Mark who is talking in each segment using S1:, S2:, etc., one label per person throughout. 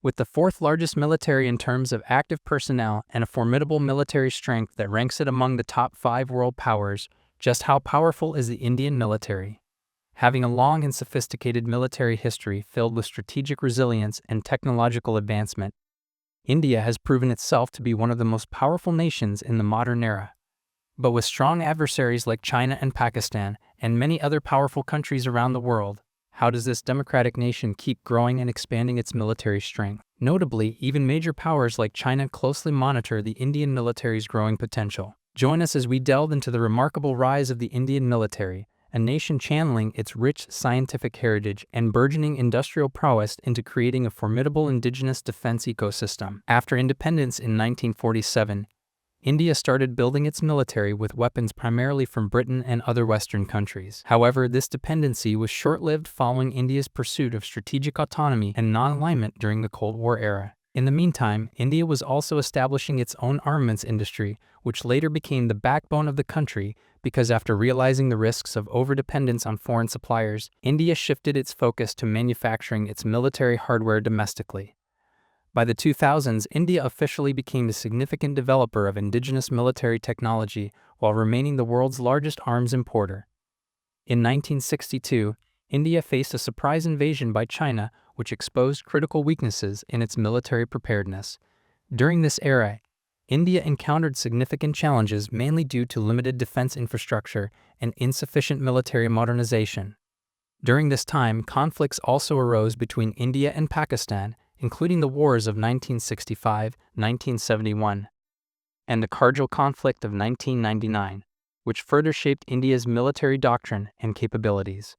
S1: With the fourth largest military in terms of active personnel and a formidable military strength that ranks it among the top 5 world powers, just how powerful is the Indian military? Having a long and sophisticated military history filled with strategic resilience and technological advancement, India has proven itself to be one of the most powerful nations in the modern era. But with strong adversaries like China and Pakistan, and many other powerful countries around the world, how does this democratic nation keep growing and expanding its military strength? Notably, even major powers like China closely monitor the Indian military's growing potential. Join us as we delve into the remarkable rise of the Indian military, a nation channeling its rich scientific heritage and burgeoning industrial prowess into creating a formidable indigenous defense ecosystem. After independence in 1947, India started building its military with weapons primarily from Britain and other Western countries. However, this dependency was short-lived following India's pursuit of strategic autonomy and non-alignment during the Cold War era. In the meantime, India was also establishing its own armaments industry, which later became the backbone of the country because after realizing the risks of overdependence on foreign suppliers, India shifted its focus to manufacturing its military hardware domestically. By the 2000s, India officially became a significant developer of indigenous military technology while remaining the world's largest arms importer. In 1962, India faced a surprise invasion by China, which exposed critical weaknesses in its military preparedness. During this era, India encountered significant challenges mainly due to limited defense infrastructure and insufficient military modernization. During this time, conflicts also arose between India and Pakistan, including the wars of 1965-1971 and the Kargil conflict of 1999, which further shaped India's military doctrine and capabilities.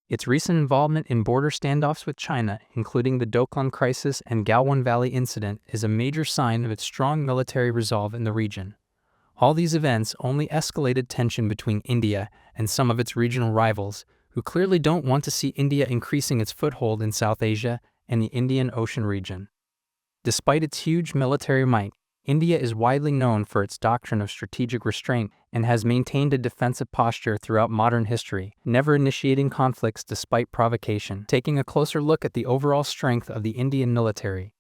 S1: Its recent involvement in border standoffs with China, including the Doctrine crisis and Galwan Valley incident, is a major sign of its strong military resolve in the region. All these events only escalated tension between India and some of its regional rivals, who clearly don't want to see India increasing its foothold in South Asia and the Indian Ocean region. Despite its huge military might, India is widely known for its doctrine of strategic restraint and has maintained a defensive posture throughout modern history, never initiating conflicts despite provocation. Taking a closer look at the overall strength of the Indian military,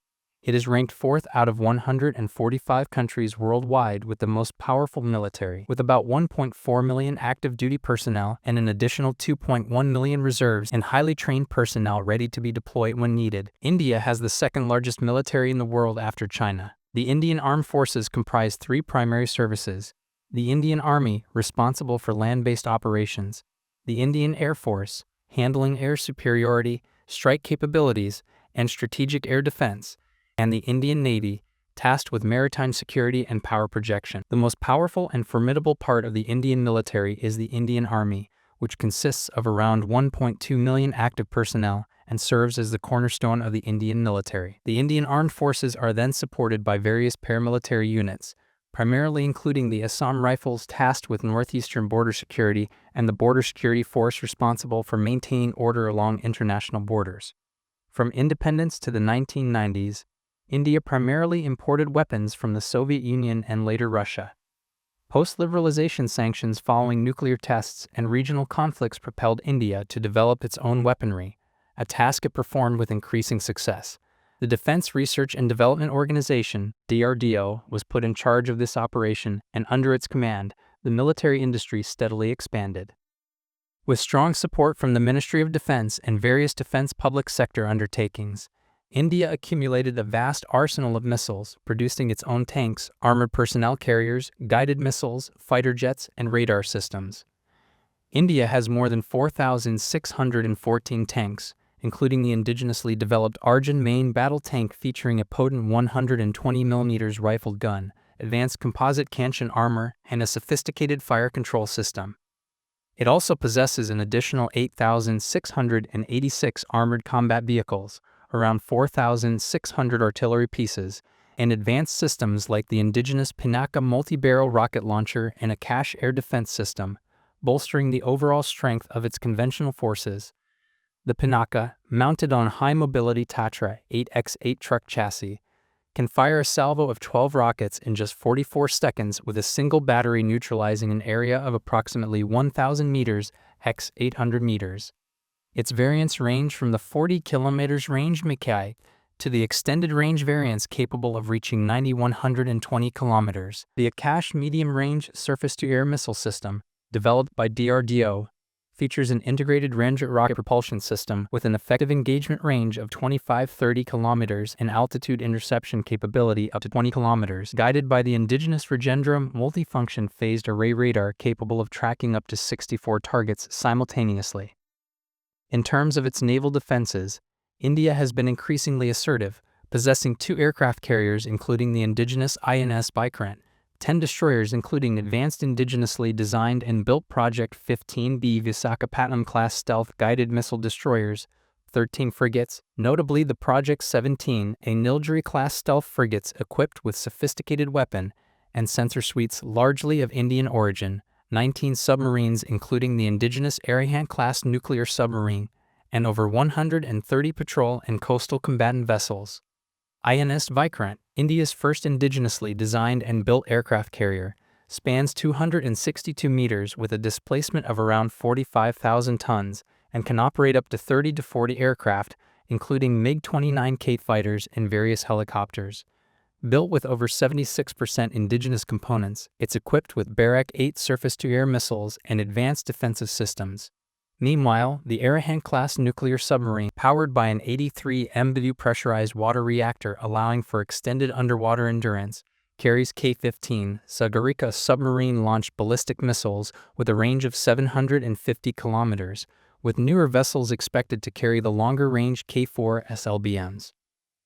S1: it is ranked 4th out of 145 countries worldwide with the most powerful military, with about 1.4 million active duty personnel and an additional 2.1 million reserves and highly trained personnel ready to be deployed when needed. India has the second largest military in the world after China. The Indian Armed Forces comprise 3 primary services: the Indian Army, responsible for land-based operations; the Indian Air Force, handling air superiority, strike capabilities, and strategic air defense; and the Indian Navy, tasked with maritime security and power projection. The most powerful and formidable part of the Indian military is the Indian Army, which consists of around 1.2 million active personnel and serves as the cornerstone of the Indian military. The Indian Armed Forces are then supported by various paramilitary units, primarily including the Assam Rifles tasked with northeastern border security and the Border Security Force responsible for maintaining order along international borders. From independence to the 1990s, India primarily imported weapons from the Soviet Union and later Russia. Post-liberalization sanctions following nuclear tests and regional conflicts propelled India to develop its own weaponry, a task it performed with increasing success. The Defense Research and Development Organization, DRDO, was put in charge of this operation, and under its command, the military industry steadily expanded. With strong support from the Ministry of Defense and various defense public sector undertakings, India accumulated a vast arsenal of missiles, producing its own tanks, armored personnel carriers, guided missiles, fighter jets, and radar systems. India has more than 4,614 tanks, including the indigenously developed Arjun main battle tank featuring a potent 120mm rifled gun, advanced composite Kanchan armor, and a sophisticated fire control system. It also possesses an additional 8,686 armored combat vehicles, around 4,600 artillery pieces, and advanced systems like the indigenous Pinaka multi-barrel rocket launcher and a Kash air defense system, bolstering the overall strength of its conventional forces. The Pinaka, mounted on high-mobility Tatra 8x8 truck chassis, can fire a salvo of 12 rockets in just 44 seconds with a single battery neutralizing an area of approximately 1,000 meters x 800 meters. Its variants range from the 40 km range Mach to the extended range variants capable of reaching 9,120 kilometers. The Akash medium-range surface-to-air missile system, developed by DRDO, features an integrated Ramjet rocket propulsion system with an effective engagement range of 25-30 kilometers and altitude interception capability up to 20 kilometers, guided by the Indigenous Rajendra multifunction phased array radar capable of tracking up to 64 targets simultaneously. In terms of its naval defenses, India has been increasingly assertive, possessing 2 aircraft carriers including the indigenous INS Vikrant, 10 destroyers including advanced indigenously designed and built Project 15B Visakhapatnam-class stealth-guided missile destroyers, 13 frigates, notably the Project 17, a Nilgiri-class stealth frigates equipped with sophisticated weapon and sensor suites largely of Indian origin, 19 submarines including the indigenous Arihant-class nuclear submarine, and over 130 patrol and coastal combatant vessels. INS Vikrant, India's first indigenously designed and built aircraft carrier, spans 262 meters with a displacement of around 45,000 tons and can operate up to 30 to 40 aircraft, including MiG-29K fighters and various helicopters. Built with over 76% indigenous components, it's equipped with Barak-8 surface-to-air missiles and advanced defensive systems. Meanwhile, the Arihant-class nuclear submarine, powered by an 83 MBT pressurized water reactor allowing for extended underwater endurance, carries K-15 Sagarika submarine-launched ballistic missiles with a range of 750 kilometers, with newer vessels expected to carry the longer-range K-4 SLBMs.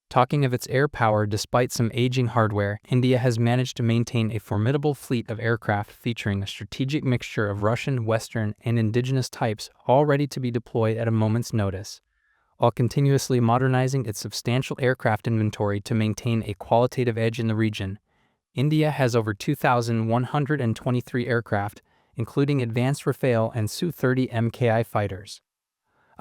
S1: Talking of its air power, despite some aging hardware, India has managed to maintain a formidable fleet of aircraft featuring a strategic mixture of Russian, Western, and indigenous types, all ready to be deployed at a moment's notice. While continuously modernizing its substantial aircraft inventory to maintain a qualitative edge in the region, India has over 2,123 aircraft, including advanced Rafale and Su-30 MKI fighters.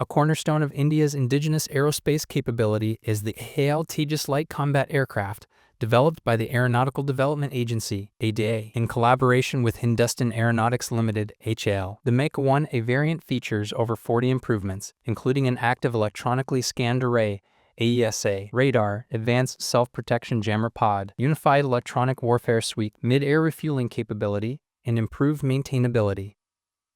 S1: A cornerstone of India's indigenous aerospace capability is the Tejas light combat aircraft, developed by the Aeronautical Development Agency (ADA) in collaboration with Hindustan Aeronautics Limited (HAL). The Mach 1 A variant features over 40 improvements, including an active electronically scanned array (AESA) radar, advanced self-protection jammer pod, unified electronic warfare suite, mid-air refueling capability, and improved maintainability.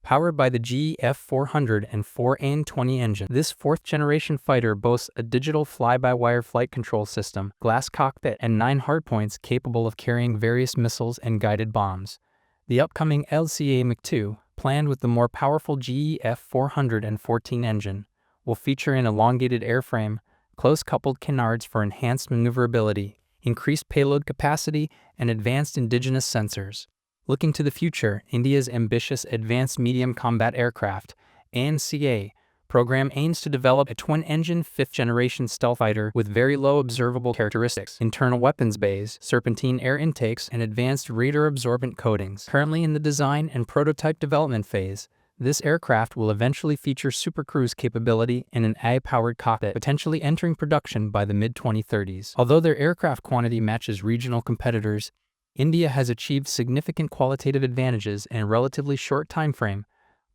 S1: Powered by the GE F400 and 4AN20 engine, this fourth-generation fighter boasts a digital fly-by-wire flight control system, glass cockpit, and 9 hardpoints capable of carrying various missiles and guided bombs. The upcoming LCA Mach 2, planned with the more powerful GE F414 engine, will feature an elongated airframe, close-coupled canards for enhanced maneuverability, increased payload capacity, and advanced indigenous sensors. Looking to the future, India's ambitious Advanced Medium Combat Aircraft (AMCA) program aims to develop a twin-engine fifth-generation stealth fighter with very low observable characteristics, internal weapons bays, serpentine air intakes, and advanced radar-absorbent coatings. Currently in the design and prototype development phase, this aircraft will eventually feature supercruise capability and an AI-powered cockpit, potentially entering production by the mid-2030s. Although their aircraft quantity matches regional competitors, India has achieved significant qualitative advantages in a relatively short time frame,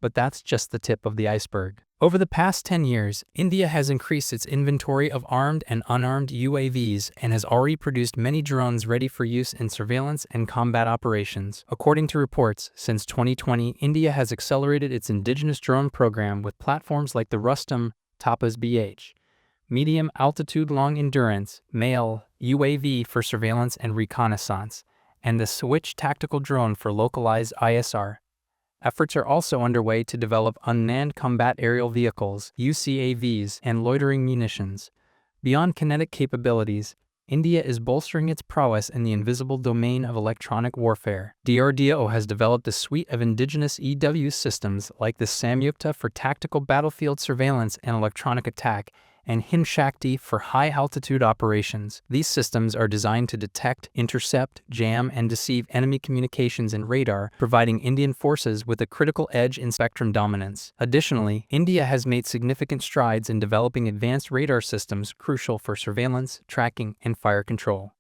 S1: but that's just the tip of the iceberg. Over the past 10 years, India has increased its inventory of armed and unarmed UAVs and has already produced many drones ready for use in surveillance and combat operations. According to reports, since 2020, India has accelerated its indigenous drone program with platforms like the Rustam Tapas BH, medium altitude long endurance MALE UAV for surveillance and reconnaissance, and the Switch tactical drone for localized ISR. Efforts are also underway to develop unmanned combat aerial vehicles UCAVs and loitering munitions. Beyond kinetic capabilities, India is bolstering its prowess in the invisible domain of electronic warfare. DRDO has developed a suite of indigenous EW systems like the Samyukta for tactical battlefield surveillance and electronic attack, and Mission Shakti for high-altitude operations. These systems are designed to detect, intercept, jam, and deceive enemy communications and radar, providing Indian forces with a critical edge in spectrum dominance. Additionally, India has made significant strides in developing advanced radar systems crucial for surveillance, tracking, and fire control.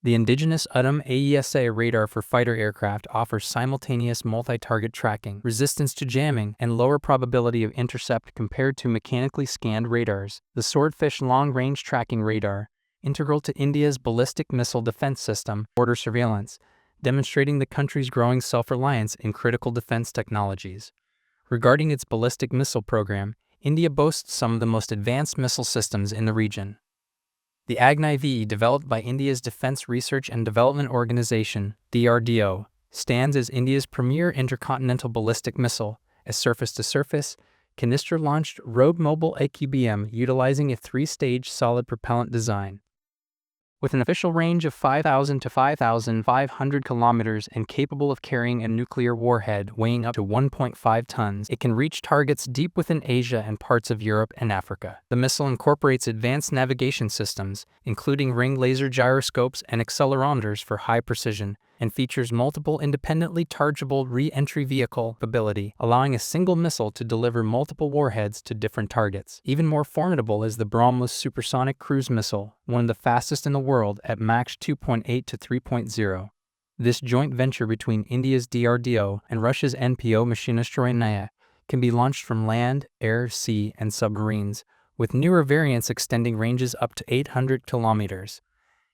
S1: The indigenous AESA radar for fighter aircraft offers simultaneous multi-target tracking, resistance to jamming, and lower probability of intercept compared to mechanically scanned radars. The Swordfish long-range tracking radar, integral to India's ballistic missile defense system, border surveillance, demonstrating the country's growing self-reliance in critical defense technologies. Regarding its ballistic missile program, India boasts some of the most advanced missile systems in the region. The Agni-V, developed by India's Defence Research and Development Organisation (DRDO), stands as India's premier intercontinental ballistic missile, a surface-to-surface, canister-launched road-mobile ICBM utilizing a three-stage solid propellant design. With an official range of 5,000 to 5,500 kilometers and capable of carrying a nuclear warhead weighing up to 1.5 tons, it can reach targets deep within Asia and parts of Europe and Africa. The missile incorporates advanced navigation systems, including ring laser gyroscopes and accelerometers for high precision, and features multiple independently chargeable re-entry vehicle capability, allowing a single missile to deliver multiple warheads to different targets. Even more formidable is the BrahMos supersonic cruise missile, one of the fastest in the world at Mach 2.8 to 3.0. This joint venture between India's DRDO and Russia's NPO Mashinostroyennaya can be launched from land, air, sea, and submarines, with newer variants extending ranges up to 800 kilometers.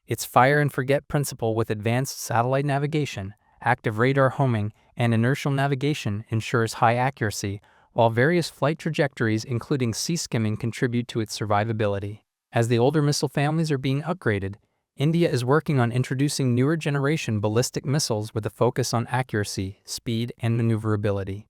S1: Its fire-and-forget principle with advanced satellite navigation, active radar homing, and inertial navigation ensures high accuracy, while various flight trajectories including sea skimming contribute to its survivability. As the older missile families are being upgraded, India is working on introducing newer generation ballistic missiles with a focus on accuracy, speed, and maneuverability.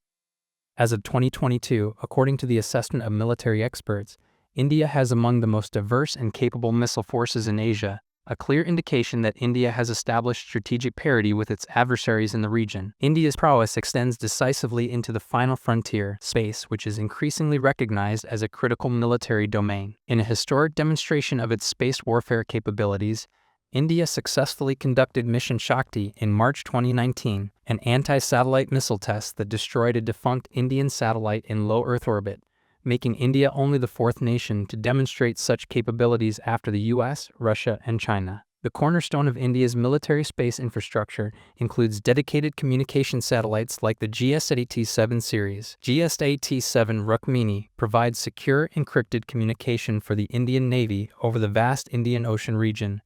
S1: As of 2022, according to the assessment of military experts, India has among the most diverse and capable missile forces in Asia, a clear indication that India has established strategic parity with its adversaries in the region. India's prowess extends decisively into the final frontier, space, which is increasingly recognized as a critical military domain. In a historic demonstration of its space warfare capabilities, India successfully conducted Mission Shakti in March 2019, an anti-satellite missile test that destroyed a defunct Indian satellite in low Earth orbit, making India only the fourth nation to demonstrate such capabilities after the US, Russia, and China. The cornerstone of India's military space infrastructure includes dedicated communication satellites like the GSAT-7 series. GSAT-7 Rukmini provides secure, encrypted communication for the Indian Navy over the vast Indian Ocean region,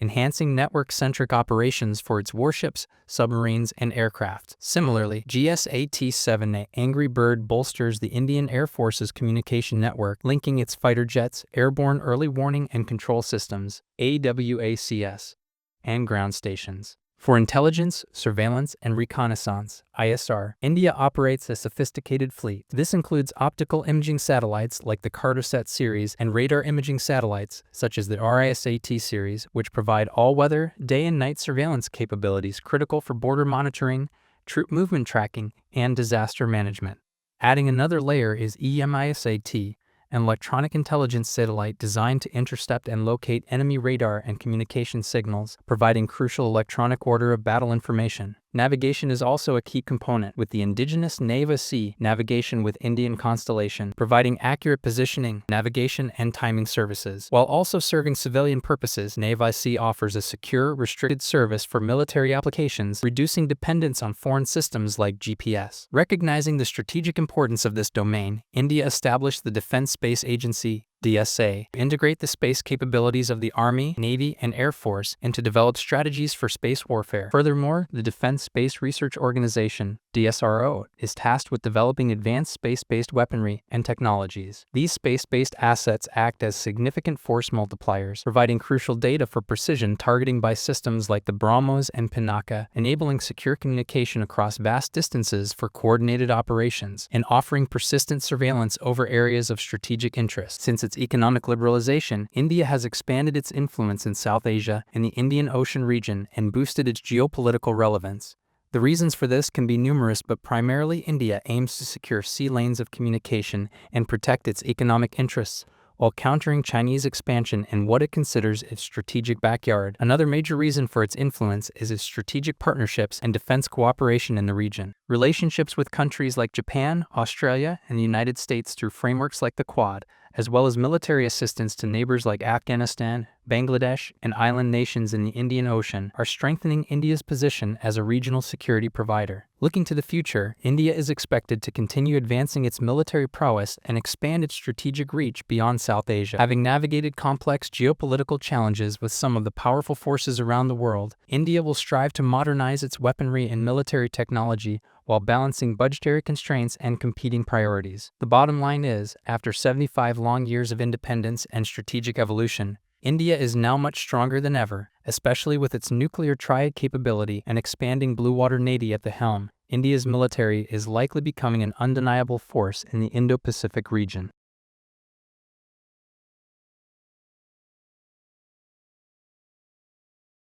S1: enhancing network-centric operations for its warships, submarines, and aircraft. Similarly, GSAT-7 Angry Bird bolsters the Indian Air Force's communication network, linking its fighter jets, airborne early warning and control systems, AWACS, and ground stations. For intelligence, surveillance, and reconnaissance, ISR, India operates a sophisticated fleet. This includes optical imaging satellites like the Cartosat series and radar imaging satellites such as the RISAT series, which provide all-weather, day and night surveillance capabilities critical for border monitoring, troop movement tracking, and disaster management. Adding another layer is EMISAT, an electronic intelligence satellite designed to intercept and locate enemy radar and communication signals, providing crucial electronic order of battle information. Navigation is also a key component, with the indigenous Naval Sea navigation with Indian constellation, providing accurate positioning, navigation, and timing services. While also serving civilian purposes, Naval Sea offers a secure, restricted service for military applications, reducing dependence on foreign systems like GPS. Recognizing the strategic importance of this domain, India established the Defense Space Agency, DSA, to integrate the space capabilities of the Army, Navy, and Air Force and to develop strategies for space warfare. Furthermore, the Defense Space Research Organization, DSRO, is tasked with developing advanced space-based weaponry and technologies. These space-based assets act as significant force multipliers, providing crucial data for precision targeting by systems like the BrahMos and Pinaka, enabling secure communication across vast distances for coordinated operations, and offering persistent surveillance over areas of strategic interest. Since its economic liberalization, India has expanded its influence in South Asia and the Indian Ocean region and boosted its geopolitical relevance. The reasons for this can be numerous, but primarily India aims to secure sea lanes of communication and protect its economic interests, while countering Chinese expansion in what it considers its strategic backyard. Another major reason for its influence is its strategic partnerships and defense cooperation in the region. Relationships with countries like Japan, Australia, and the United States through frameworks like the Quad, as well as military assistance to neighbors like Afghanistan, Bangladesh, and island nations in the Indian Ocean, are strengthening India's position as a regional security provider. Looking to the future, India is expected to continue advancing its military prowess and expand its strategic reach beyond South Asia. Having navigated complex geopolitical challenges with some of the powerful forces around the world, India will strive to modernize its weaponry and military technology while balancing budgetary constraints and competing priorities. The bottom line is, after 75 long years of independence and strategic evolution, India is now much stronger than ever, especially with its nuclear triad capability and expanding Blue Water Navy at the helm. India's military is likely becoming an undeniable force in the Indo-Pacific region.